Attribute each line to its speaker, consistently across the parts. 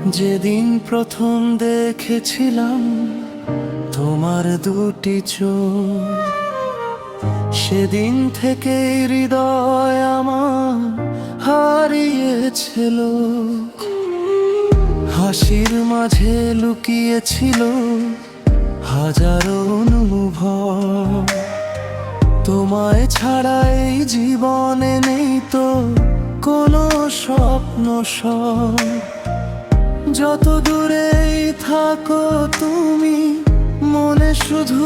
Speaker 1: যেদিন প্রথম দেখেছিলাম তোমার দুটি চোখ, সেদিন থেকে হৃদয় আমার হারিয়েছিল। হাসির মাঝে লুকিয়েছিল হাজারো অনুভব। তোমায় ছাড়া এই জীবনে নেই তো কোনো স্বপ্ন সব। যত দূরেই থাকো তুমি, মনে শুধু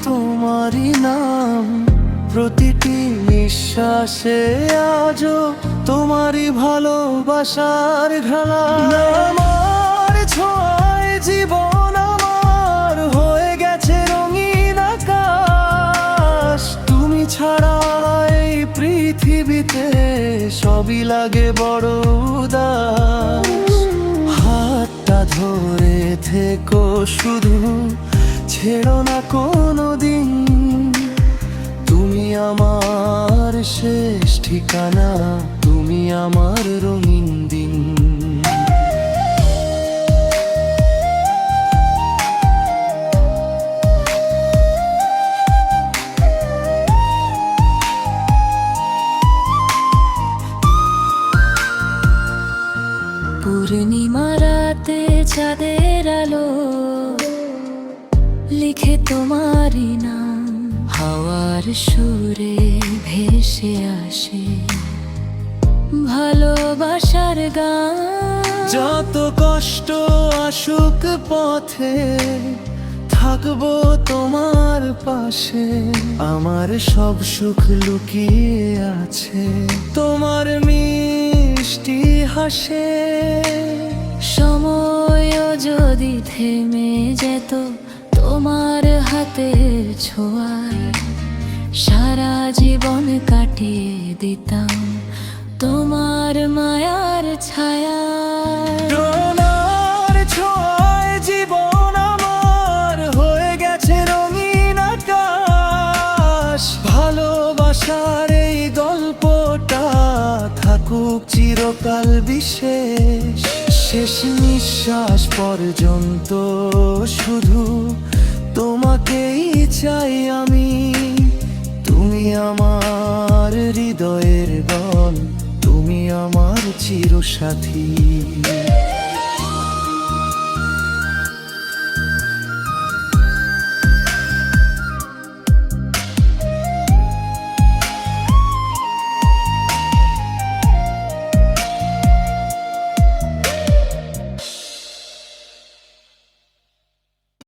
Speaker 1: তোমারই নাম। প্রতিটি নিঃশ্বাসে আজও তোমারই ভালোবাসার ঢালা। আমার ছোঁয়ায় জীবন আমার হয়ে গেছে রঙিন আকাশ। তুমি ছাড়া এই পৃথিবীতে সবই লাগে বড় উদাস। হাতটা ধরে থেকো শুধু, ছেড়ো না কোনো দিন। তুমি আমার শেষ ঠিকানা, তুমি আমার রঙিন দিন।
Speaker 2: পূর্ণিমা রাতে চাঁদের আলো লিখে তোমারই নাম। হাওয়ার সুরে ভেসে আসে ভালোবাসার গান।
Speaker 1: যত কষ্ট আসুক পথে থাকবো তোমার পাশে। আমার সব সুখ লুকিয়ে আছে তোমার মিষ্টি হাসে।
Speaker 2: সময়ও যদি থেমে যেত তোমার হাতের ছোঁয়ায়, সারা জীবন কাটিয়ে দিতাম তোমার মায়ার ছায়া।
Speaker 1: তোমার ছোঁয়ায় জীবন আমার হয়ে গেছে রঙিন আকাশ। ভালোবাসার এই গল্পটা থাকুক চিরকাল বিশেষ। শেষ নিঃশ্বাস পর্যন্ত শুধু তোমাকেই চাই আমি। তুমি আমার হৃদয়ের বল, তুমি আমার চিরসাথী।